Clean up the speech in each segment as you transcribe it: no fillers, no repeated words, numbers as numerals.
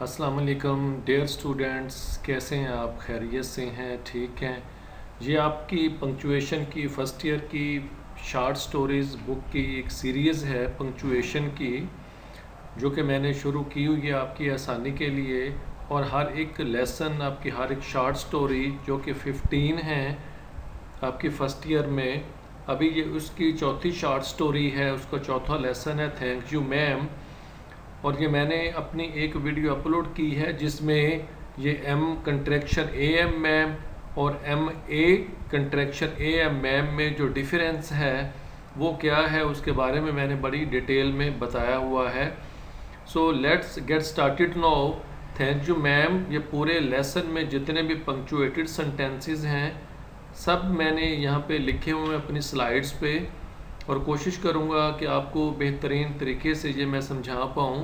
अस्सलाम वालेकुम dear students, कैसे हैं आप? खैरियत से हैं? ठीक हैं? ये आपकी पंक्चुएशन की फ़र्स्ट ईयर की शार्ट स्टोरीज़ बुक की एक सीरीज़ है पंक्चुएशन की, जो कि मैंने शुरू की हुई है आपकी आसानी के लिए। और हर एक लेसन आपकी हर एक शार्ट स्टोरी जो कि 15 हैं आपकी फ़र्स्ट ईयर में, अभी ये उसकी चौथी शार्ट स्टोरी है, उसका चौथा लेसन है थैंक यू मैम। और ये मैंने अपनी एक वीडियो अपलोड की है जिसमें ये M contraction A M ma'am और M A contraction A M ma'am में जो डिफरेंस है वो क्या है उसके बारे में मैंने बड़ी डिटेल में बताया हुआ है। So let's get started now. Thank you ma'am, ये पूरे लेसन में जितने भी पंक्चुएटेड सेंटेंसेस हैं सब मैंने यहाँ पे लिखे हुए हैं अपनी स्लाइड्स पे, और कोशिश करूँगा कि आपको बेहतरीन तरीके से ये मैं समझा पाऊँ।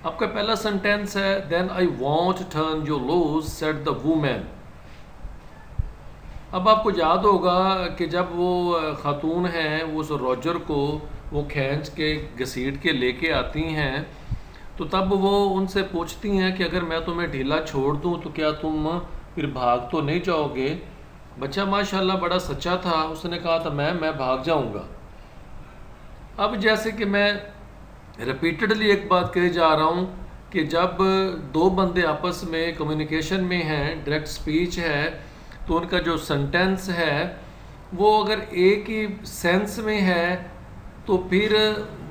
आपका पहला सेंटेंस है then I want turn your loose said the women. अब आपको याद होगा कि जब वो खातून हैं वो उस रॉजर को वो खींच के घसीट के लेके आती हैं, तो तब वो उनसे पूछती हैं कि अगर मैं तुम्हें ढीला छोड़ दूं तो क्या तुम फिर भाग तो नहीं जाओगे? बच्चा माशाल्लाह बड़ा सच्चा था, उसने कहा था मैं भाग जाऊंगा। अब जैसे कि मैं रिपीटेडली एक बात कही जा रहा हूँ कि जब दो बंदे आपस में कम्युनिकेशन में हैं, डायरेक्ट स्पीच है, तो उनका जो सेंटेंस है वो अगर एक ही सेंस में है तो फिर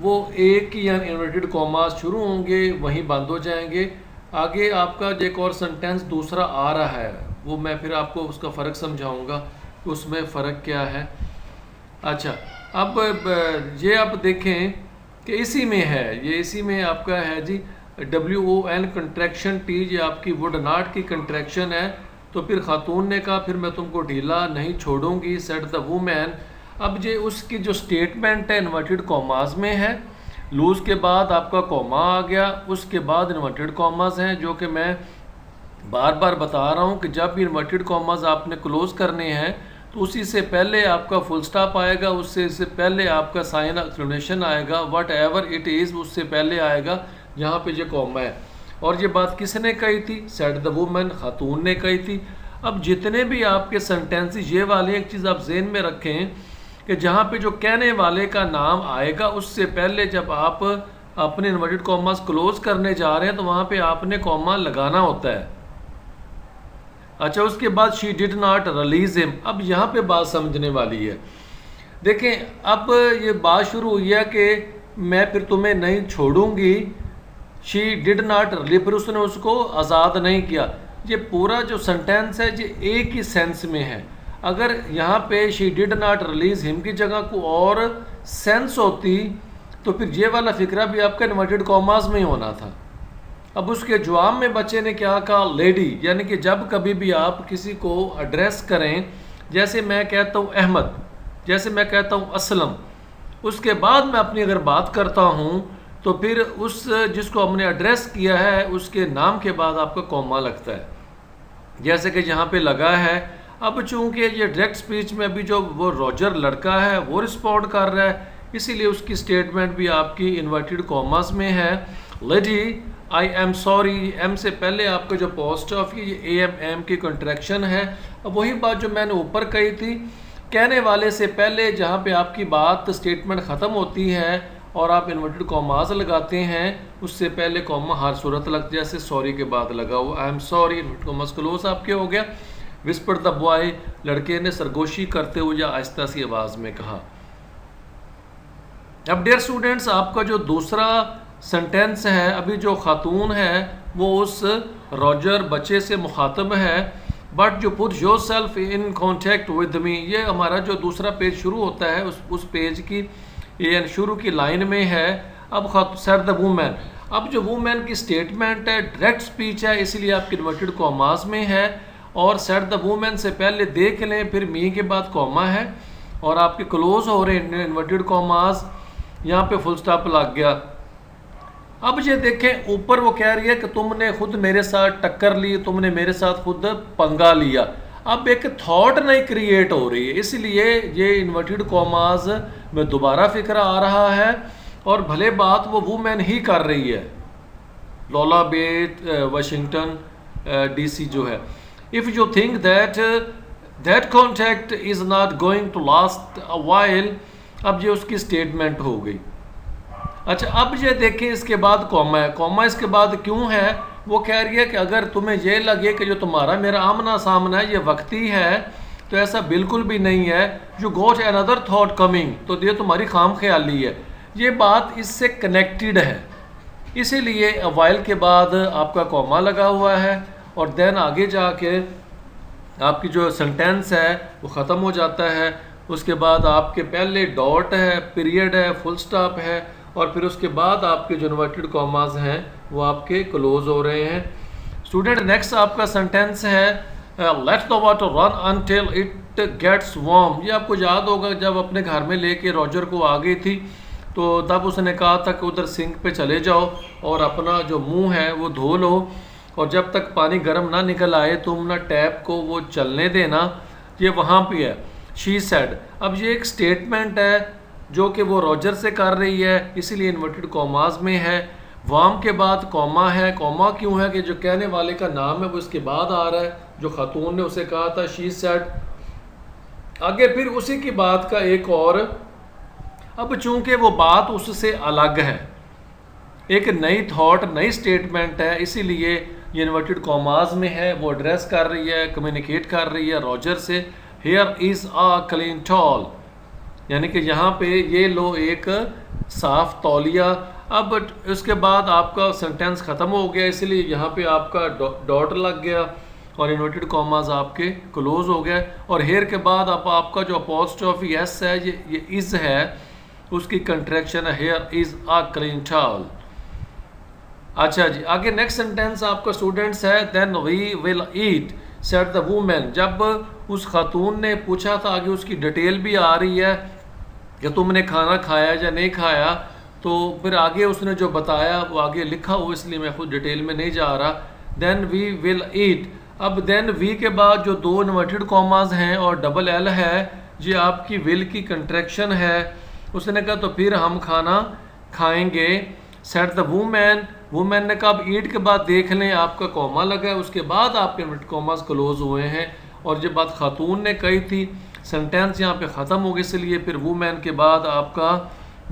वो एक या इन्वर्टेड कॉमास शुरू होंगे वहीं बंद हो जाएंगे। आगे आपका एक और सेंटेंस दूसरा आ रहा है, वो मैं फिर आपको उसका फ़र्क समझाऊंगा कि उसमें फ़र्क क्या है। अच्छा, अब ये आप देखें कि इसी में है, ये इसी में आपका है जी WON कंट्रैक्शन टी, ये आपकी वुड नॉट की कंट्रैक्शन है। तो फिर खातून ने कहा फिर मैं तुमको ढीला नहीं छोड़ूंगी सेड द वूमेन। अब ये उसकी जो स्टेटमेंट है इन्वर्टेड कॉमास में है, लूज के बाद आपका कॉमा आ गया, उसके बाद इन्वर्टेड कॉमास हैं, जो कि मैं बार बार बता रहा हूँ कि जब इन्वर्टेड कॉमास आपने क्लोज करने हैं तो उसी से पहले आपका फुल स्टॉप आएगा, उससे से पहले आपका साइन एक्सक्लेमेशन आएगा, वट एवर इट इज़ उससे पहले आएगा जहाँ पे ये कॉमा है। और ये बात किसने कही थी? सेड द वुमन, खातून ने कही थी। अब जितने भी आपके सेंटेंसेस ये वाले एक चीज़ आप जहन में रखें कि जहाँ पे जो कहने वाले का नाम आएगा उससे पहले जब आप अपने इन्वर्टेड कॉमास क्लोज करने जा रहे हैं तो वहाँ पे आपने कॉमा लगाना होता है। अच्छा, उसके बाद she did not release him. अब यहाँ पे बात समझने वाली है। देखें, अब ये बात शुरू हुई है कि मैं फिर तुम्हें नहीं छोड़ूंगी। शी डिड नॉट रिलीज, फिर उसने उसको आज़ाद नहीं किया। ये पूरा जो सेंटेंस है ये एक ही सेंस में है। अगर यहाँ पे she did not release him की जगह को और सेंस होती तो फिर ये वाला फिक्रा भी आपका इन्वर्टेड कॉमास में ही होना था। अब उसके जवाब में बच्चे ने क्या कहा? लेडी। यानी कि जब कभी भी आप किसी को एड्रेस करें, जैसे मैं कहता हूँ अहमद, जैसे मैं कहता हूँ असलम, उसके बाद मैं अपनी अगर बात करता हूँ तो फिर उस जिसको हमने एड्रेस किया है उसके नाम के बाद आपका कॉमा लगता है, जैसे कि यहाँ पे लगा है। अब चूंकि ये डायरेक्ट स्पीच में अभी जो वो रॉजर लड़का है वो रिस्पॉन्ड कर रहा है, इसीलिए उसकी स्टेटमेंट भी आपकी इन्वर्टेड कॉमास में है। Lady I am sorry, am से पहले आपका जो पोस्ट ऑफ ये एम की कंट्रैक्शन है। अब वही बात जो मैंने ऊपर कही थी, कहने वाले से पहले जहाँ पे आपकी बात स्टेटमेंट ख़त्म होती है और आप इन्वर्टेड कॉमास लगाते हैं, उससे पहले कॉमा हर सूरत लगती है, जैसे सॉरी के बाद लगा हुआ आई am sorry, inverted commas close आपके हो गया। विस्पर द बॉय, लड़के ने सरगोशी करते हुए या आहिस्ता सी आवाज़ में कहा। अब डियर स्टूडेंट्स, आपका जो दूसरा सेंटेंस है, अभी जो खातून है वो उस रॉजर बच्चे से मुखातब है, but you put your self in contact with me. ये हमारा जो दूसरा पेज शुरू होता है उस पेज की ये शुरू की लाइन में है। अब सेड द वुमेन, अब जो वुमेन की स्टेटमेंट है डायरेक्ट स्पीच है, इसलिए आपकी इन्वर्टेड कॉमास में है। और सेड द वुमेन से पहले देख लें, फिर मी के बाद कॉमा है और आपके क्लोज हो रहे हैं इन्वर्टेड कॉमास, यहाँ पे फुल स्टॉप लग गया। अब ये देखें, ऊपर वो कह रही है कि तुमने खुद मेरे साथ टक्कर ली, तुमने मेरे साथ खुद पंगा लिया। अब एक थॉट नहीं क्रिएट हो रही है, इसलिए ये इन्वर्टेड कॉमास में दोबारा फिक्र आ रहा है और भले बात वो वुमेन ही कर रही है। लॉला बेट वाशिंगटन DC जो है। If you think that that contact is not going to last a while, अब ये उसकी स्टेटमेंट हो गई। अच्छा, अब ये देखें इसके बाद कॉमा है। कॉमा इसके बाद क्यों है? वो कह रही है कि अगर तुम्हें ये लगे कि जो तुम्हारा मेरा आमना सामना है ये वक्ती है, तो ऐसा बिल्कुल भी नहीं है। You got another thought coming, तो ये तुम्हारी खाम ख्याली है। ये बात इससे कनेक्टेड है, इसीलिए वाइल के बाद आपका कॉमा लगा हुआ है और देन आगे जाके आपकी जो सेंटेंस है वो ख़त्म हो जाता है। उसके बाद आपके पहले डॉट है, पीरियड है, फुल स्टॉप है और फिर उसके बाद आपके जो इन्वर्टेड कॉमास हैं वो आपके क्लोज हो रहे हैं। स्टूडेंट, नेक्स्ट आपका सेंटेंस है let the water run until it gets warm. ये आपको याद होगा जब अपने घर में लेके रॉजर को आ गई थी तो तब उसने कहा था कि उधर सिंक पे चले जाओ और अपना जो मुंह है वो धो लो और जब तक पानी गर्म ना निकल आए तुम ना टैप को वो चलने देना। ये वहाँ पे है, शी सेड। अब ये एक स्टेटमेंट है जो कि वो रॉजर से कर रही है, इसीलिए इन्वर्टेड कॉमास में है। वार्म के बाद कॉमा है। कॉमा क्यों है? कि जो कहने वाले का नाम है वो इसके बाद आ रहा है, जो खातून ने उसे कहा था शी सेड। आगे फिर उसी की बात का एक और, अब चूंकि वो बात उससे अलग है, एक नई थॉट, नई स्टेटमेंट है, इसीलिए ये इन्वर्टेड कॉमास में है। वो एड्रेस कर रही है, कम्युनिकेट कर रही है रॉजर से। Here is a clean towel, यानी कि यहाँ पे ये लो एक साफ तौलिया। अब उसके बाद आपका सेंटेंस ख़त्म हो गया, इसलिए यहाँ पे आपका डॉट लग गया और इन्वर्टेड कॉमास आपके क्लोज हो गए। और हेयर के बाद आपका जो अपॉस्ट्रोफी एस है ये इज़ है, उसकी कंट्रैक्शन है here is a clean towel. अच्छा जी, आगे नेक्स्ट सेंटेंस आपका स्टूडेंट्स है then we will eat said the women. जब उस खातून ने पूछा था, आगे उसकी डिटेल भी आ रही है कि तुमने खाना खाया या नहीं खाया, तो फिर आगे उसने जो बताया वो आगे लिखा हो, इसलिए मैं खुद डिटेल में नहीं जा रहा। Then we will eat. अब देन वी के बाद जो दो इन्वर्टेड कॉमास हैं और डबल एल है, ये आपकी विल की कंट्रैक्शन है। उसने कहा तो फिर हम खाना खाएंगे। सेड द वूमेन, वूमेन ने कहा। अब ईट के बाद देख लें आपका कॉमा लगा है, उसके बाद आपके इन्वर्टेड कॉमास क्लोज हुए हैं और ये बात खातून ने कही थी। सेंटेंस यहाँ पे ख़त्म हो गया, इसलिए फिर वूमेन के बाद आपका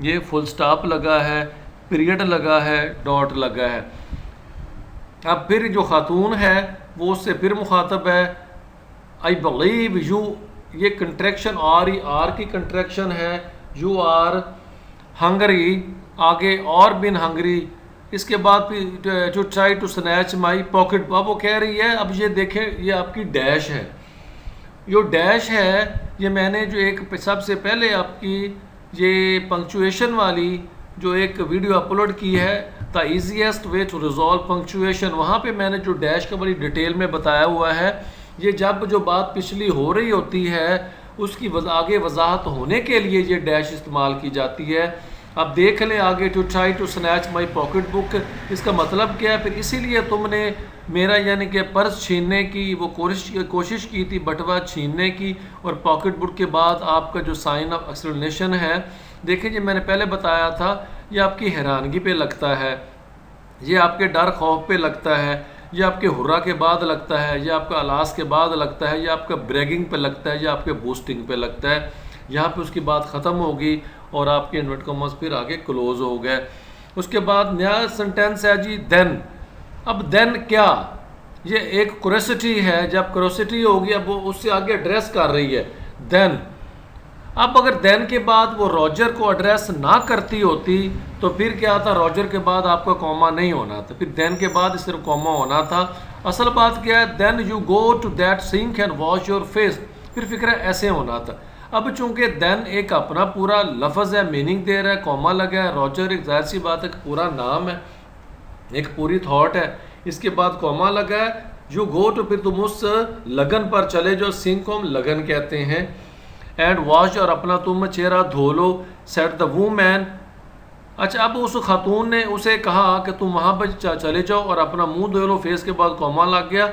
ये फुल स्टॉप लगा है, पीरियड लगा है, डॉट लगा है। अब फिर जो खातून है वो उससे फिर मुखातब है। आई बिलीव यू, ये कंट्रैक्शन आर की कंट्रैक्शन है। यू आर हंगरी, आगे और बिन हंगरी। इसके बाद फिर जो try to snatch my pocket, अब वो कह रही है, अब ये देखें ये आपकी डैश है। जो डैश है ये मैंने जो एक सबसे पहले आपकी ये पंक्चुएशन वाली जो एक वीडियो अपलोड की है, the easiest way to resolve punctuation, वहाँ पे मैंने जो डैश का बड़ी डिटेल में बताया हुआ है। ये जब जो बात पिछली हो रही होती है उसकी आगे वजाहत होने के लिए ये डैश इस्तेमाल की जाती है। अब देख लें आगे, to try to snatch my pocket book, इसका मतलब क्या है? फिर इसीलिए तुमने मेरा यानी कि पर्स छीनने की वो कोशिश की थी, बटवा छीनने की। और पॉकेट बुक के बाद आपका जो साइन ऑफ एक्सप्लेनेशन है, देखें जी मैंने पहले बताया था, ये आपकी हैरानगी पे लगता है, ये आपके डर खौफ पे लगता है, ये आपके हुर्रा के बाद लगता है, ये आपका अलास के बाद लगता है, ये आपका ब्रैगिंग पे लगता है, ये आपके बूस्टिंग पे लगता है। यहाँ पे उसकी बात ख़त्म होगी और आपके इन्वर्टेड कॉमास फिर आगे क्लोज हो गए। उसके बाद नया सेंटेंस है जी देन। अब देन क्या? ये एक क्यूरोसिटी है, जब क्यूरोसिटी होगी अब वो उससे आगे एड्रेस कर रही है देन। अब अगर देन के बाद वो रॉजर को एड्रेस ना करती होती तो फिर क्या था? रॉजर के बाद आपका कॉमा नहीं होना था, फिर देन के बाद सिर्फ कॉमा होना था। असल बात क्या है? Then you go to that sink and wash your face, फिर फिक्र ऐसे होना था। अब चूंकि देन एक अपना पूरा लफ्ज़ है, मीनिंग दे रहा है, कॉमा लगा है, रॉजर एक जाहिर सी बात है पूरा नाम है, एक पूरी थॉट है, इसके बाद कॉमा लगा है। यू गो टू, फिर तुम उस लगन पर चले जो सिंक को हम लगन कहते हैं। एंड वॉश, और अपना तुम चेहरा धो लो। Set the woman. अच्छा, अब उस खातून ने उसे कहा कि तुम वहाँ पर चले जाओ और अपना मुंह धो लो, फेस के बाद कॉमा लग गया।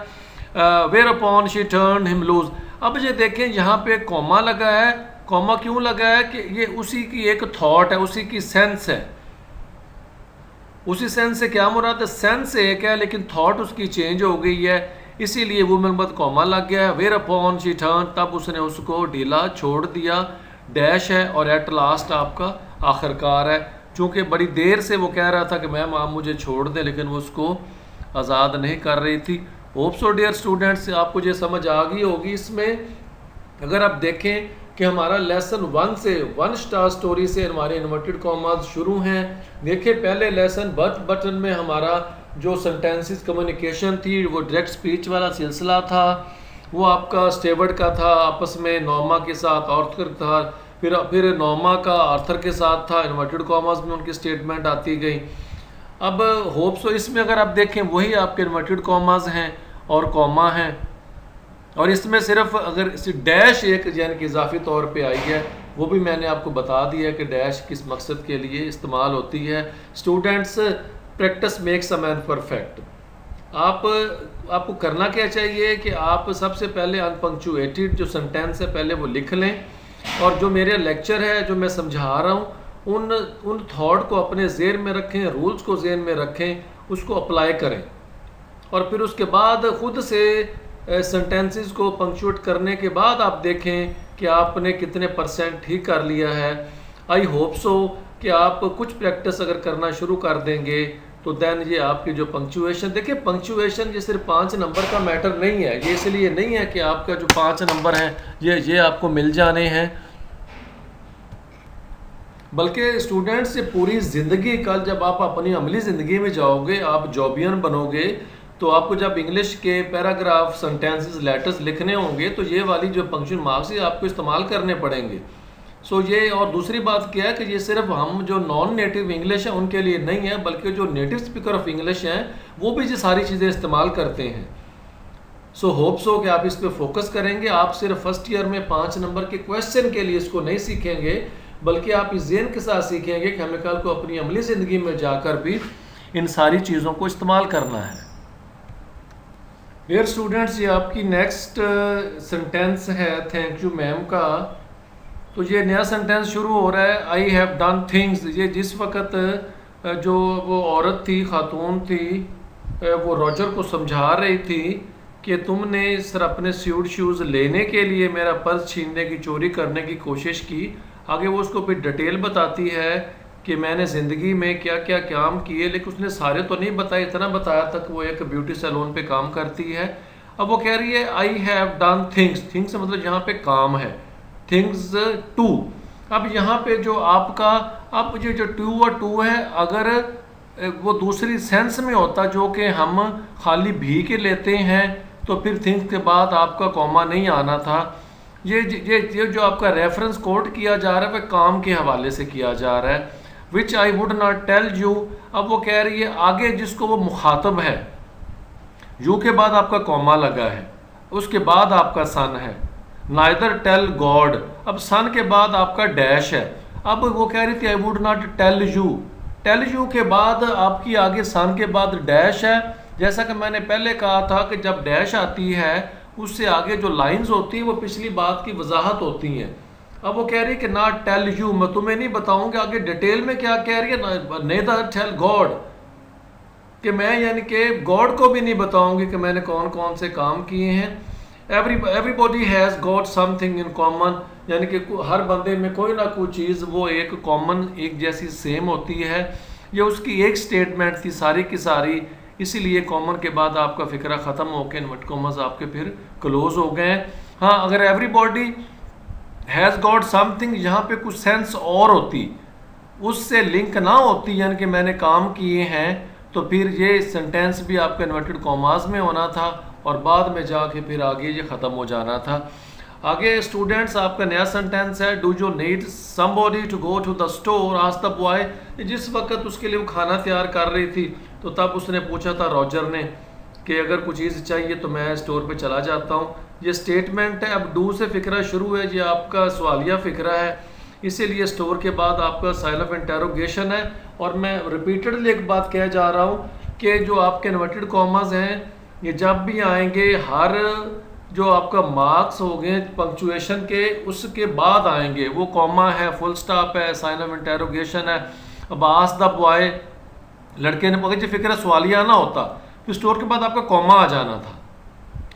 Whereupon she turn him loose. अब ये देखें यहाँ पे कॉमा लगा है। कॉमा क्यों लगा है? कि ये उसी की एक थॉट है, उसी की सेंस है, उसी सेंस से क्या मुराद है, सेंस एक है लेकिन थॉट उसकी चेंज हो गई है, इसीलिए वुमेन बाद कॉमा लग गया है। वेयर अपॉन शी टर्न, तब उसने उसको ढीला छोड़ दिया, डैश है, और एट लास्ट आपका आखिरकार है। चूँकि बड़ी देर से वो कह रहा था कि मैम आप मुझे छोड़ दें, लेकिन वो उसको आज़ाद नहीं कर रही थी। होप सो डियर स्टूडेंट्स आपको ये समझ आ गई होगी। इसमें अगर आप देखें कि हमारा लेसन 1 से 1 स्टार स्टोरी से हमारे इन्वर्टेड कॉमास शुरू हैं। देखिए पहले लेसन बर्थ बटन में हमारा जो सेंटेंसेस कम्युनिकेशन थी वो डायरेक्ट स्पीच वाला सिलसिला था, वो आपका स्टेवर्ड का था, आपस में नॉर्मा के साथ आर्थर था, फिर नॉर्मा का आर्थर के साथ था, इन्वर्टेड कॉमास में उनकी स्टेटमेंट आती गई। अब होप सो इसमें अगर आप देखें वही आपके इन्वर्टेड कॉमास हैं और कॉमा हैं, और इसमें सिर्फ अगर डैश एक यानी कि इजाफी तौर पे आई है, वो भी मैंने आपको बता दिया कि डैश किस मकसद के लिए इस्तेमाल होती है। Students practice makes a man perfect. आपको करना क्या चाहिए कि आप सबसे पहले अनपंक्चुएटेड जो सेंटेंस है पहले वो लिख लें, और जो मेरे लेक्चर है जो मैं समझा रहा हूँ उन थॉट को अपने ज़हन में रखें, रूल्स को ज़हन में रखें, उसको अप्लाई करें, और फिर उसके बाद ख़ुद से सेंटेंसेस को पंक्चुएट करने के बाद आप देखें कि आपने कितने % ठीक कर लिया है। आई होप सो कि आप कुछ प्रैक्टिस अगर करना शुरू कर देंगे तो देन ये आपकी जो पंक्चुएशन, देखिए पंक्चुएशन ये सिर्फ 5 नंबर का मैटर नहीं है, ये इसलिए नहीं है कि आपका जो 5 नंबर हैं ये आपको मिल जाने हैं, बल्कि स्टूडेंट्स ये पूरी ज़िंदगी, कल जब आप अपनी अमली ज़िंदगी में जाओगे, आप जॉबियन बनोगे, तो आपको जब इंग्लिश के पैराग्राफ, सेंटेंसेस, लेटर्स लिखने होंगे तो ये वाली जो पंक्चुअल मार्क्स है आपको इस्तेमाल करने पड़ेंगे। सो ये, और दूसरी बात क्या है कि ये सिर्फ हम जो नॉन नेटिव इंग्लिश है उनके लिए नहीं है, बल्कि जो नेटिव स्पीकर ऑफ इंग्लिश हैं वो भी ये सारी चीज़ें इस्तेमाल करते हैं। सो होप सो कि आप इस पर फोकस करेंगे। आप सिर्फ फर्स्ट ईयर में 5 नंबर के क्वेश्चन के लिए इसको नहीं सीखेंगे, बल्कि आप इस ज़हन के साथ सीखेंगे कि हमें कल को अपनी अमली ज़िंदगी में जाकर भी इन सारी चीज़ों को इस्तेमाल करना है। डियर स्टूडेंट्स ये आपकी नेक्स्ट सेंटेंस है थैंक यू मैम का। तो ये नया सेंटेंस शुरू हो रहा है, आई हैव डन थिंग्स। ये जिस वक्त जो वो औरत थी, खातून थी, वो रॉजर को समझा रही थी कि तुमने सर अपने स्यूट शूज़ लेने के लिए मेरा पर्स छीनने की, चोरी करने की कोशिश की। आगे वो उसको फिर डिटेल बताती है कि मैंने ज़िंदगी में क्या क्या काम किए, लेकिन उसने सारे तो नहीं बताए, इतना बताया तक वो एक ब्यूटी सैलून पे काम करती है। अब वो कह रही है I have done things, things मतलब यहाँ पे काम है, थिंग्स टू। अब यहाँ पे जो आपका, अब ये जो टू और टू है, अगर वो दूसरी सेंस में होता जो कि हम खाली भी के लेते हैं तो फिर थिंग्स के बाद आपका कॉमा नहीं आना था। ये जो आपका रेफरेंस कोट किया जा रहा है वह काम के हवाले से किया जा रहा है, which I would not tell you. अब वो कह रही है आगे जिसको वो मुखातब है, यू के बाद आपका कॉमा लगा है, उसके बाद आपका सन है, नाइदर टेल गॉड, अब सन के बाद आपका डैश है। अब वो कह रही थी I would not tell you के बाद आपकी आगे सन के बाद डैश है। जैसा कि मैंने पहले कहा था कि जब डैश आती है उससे आगे जो लाइंस होती हैं वो पिछली बात की वजाहत होती हैं। अब वो कह रही है कि ना टेल यू, मैं तुम्हें नहीं बताऊंगा आगे डिटेल में क्या कह रही है, नेदर टेल गॉड, कि मैं यानी कि गॉड को भी नहीं बताऊंगी कि मैंने कौन कौन से काम किए हैं। Everybody has got something in common, यानी कि हर बंदे में कोई ना कोई चीज़ वो एक कॉमन, एक जैसी सेम होती है। ये उसकी एक स्टेटमेंट थी सारी की सारी, इसीलिए कॉमन के बाद आपका फिक्रा ख़त्म होकर इन्वर्ट कॉमर्स आपके फिर क्लोज हो गए हैं। हाँ, अगर एवरीबॉडी हैज़ गॉट समथिंग यहाँ पे कुछ सेंस और होती, उससे लिंक ना होती, यानी कि मैंने काम किए हैं, तो फिर ये सेंटेंस भी आपका इन्वर्टेड कॉमास में होना था और बाद में जाके फिर आगे ये ख़त्म हो जाना था। आगे स्टूडेंट्स आपका नया सेंटेंस है, do you need somebody to go to the store, asked the boy. जिस वक्त उसके लिए वो खाना तैयार कर रही थी तो तब उसने पूछा था रॉजर ने कि अगर कुछ चीज़ चाहिए तो मैं स्टोर पे चला जाता हूँ। ये स्टेटमेंट है। अब डू से फ़िक्रा शुरू है, ये आपका सवालिया फ़िक्रा है, इसीलिए स्टोर के बाद आपका साइन ऑफ इंटेरोगेशन है। और मैं रिपीटेडली एक बात कह जा रहा हूँ कि जो आपके इन्वर्टेड कॉमास हैं ये जब भी आएंगे, हर जो आपका मार्क्स हो गए पंक्चुएशन के उसके बाद आएंगे। वो कॉमा है, फुल स्टॉप है, साइन ऑफ इंटेरोगेशन है। अब आस्क्ड द बॉय, लड़के ने पूछा जी फ़िक्र सवालिया ना होता, फिर स्टोर के बाद आपका कॉमा आ जाना था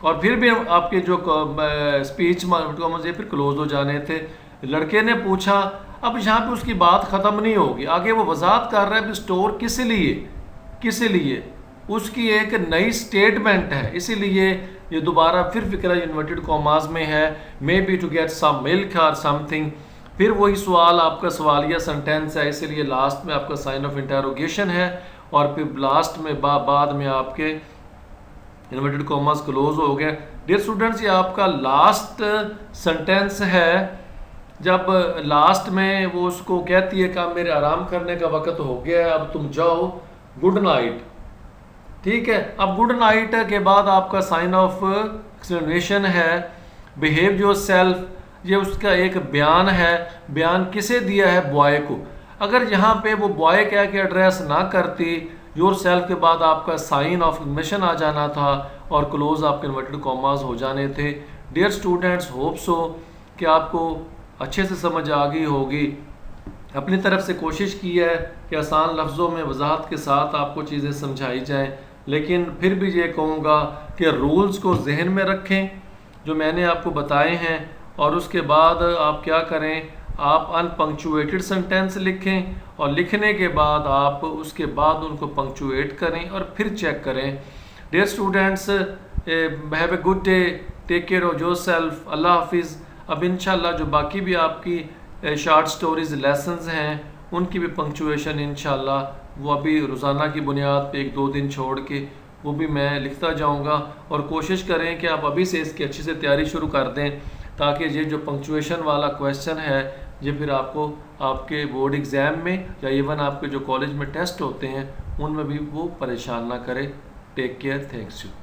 और फिर भी आपके जो स्पीच कॉमर्स ये फिर क्लोज हो जाने थे। लड़के ने पूछा, अब यहाँ पे उसकी बात ख़त्म नहीं होगी, आगे वो वजाहत कर रहा है कि स्टोर किस लिए उसकी एक नई स्टेटमेंट है, इसीलिए ये दोबारा फिर फिक्रा इन्वर्टेड कॉमास में है, maybe to get some milk और समथिंग। फिर वही सवाल आपका सवालिया सेंटेंस है, इसीलिए लास्ट में आपका साइन ऑफ इंटरोगेशन है और फिर लास्ट में बाद में आपके इन्वर्टेड कॉमास क्लोज हो गए। डियर स्टूडेंट्स, ये आपका लास्ट सेंटेंस है, जब लास्ट में वो उसको कहती है कि अब मेरे आराम करने का वक्त हो गया है, अब तुम जाओ, गुड नाइट। ठीक है, अब गुड नाइट के बाद आपका साइन ऑफ एक्सप्लेनेशन है, बिहेव योर सेल्फ, ये उसका एक बयान है। बयान किसे दिया है? बॉय को। अगर यहाँ पे वो बॉय कह के एड्रेस ना करती, योर सेल्फ के बाद आपका साइन ऑफ एक्सप्लेनेशन आ जाना था और क्लोज आपके इन्वर्टेड कॉमास हो जाने थे। डियर स्टूडेंट्स, होप सो कि आपको अच्छे से समझ आ गई होगी। अपनी तरफ से कोशिश की है कि आसान लफ्ज़ों में वजाहत के साथ आपको चीज़ें समझाई जाएं, लेकिन फिर भी ये कहूँगा कि रूल्स को जहन में रखें जो मैंने आपको बताए हैं, और उसके बाद आप क्या करें, आप अनपंक्चुएटेड सेंटेंस लिखें और लिखने के बाद आप उसके बाद उनको पंक्चुएट करें और फिर चेक करें। Dear students, have a good day, take care of yourself, अल्लाह हाफिज़। अब इंशाल्लाह जो बाकी भी आपकी शॉर्ट स्टोरीज़ लेसन्स हैं उनकी भी पंक्चुएशन इंशाल्लाह वो अभी रोज़ाना की बुनियाद पे 1-2 दिन छोड़ के वो भी मैं लिखता जाऊंगा, और कोशिश करें कि आप अभी से इसकी अच्छी से तैयारी शुरू कर दें ताकि ये जो पंक्चुएशन वाला क्वेश्चन है ये फिर आपको आपके बोर्ड एग्ज़ाम में या इवन आपके जो कॉलेज में टेस्ट होते हैं उनमें भी वो परेशान ना करे। Take care, thanks you.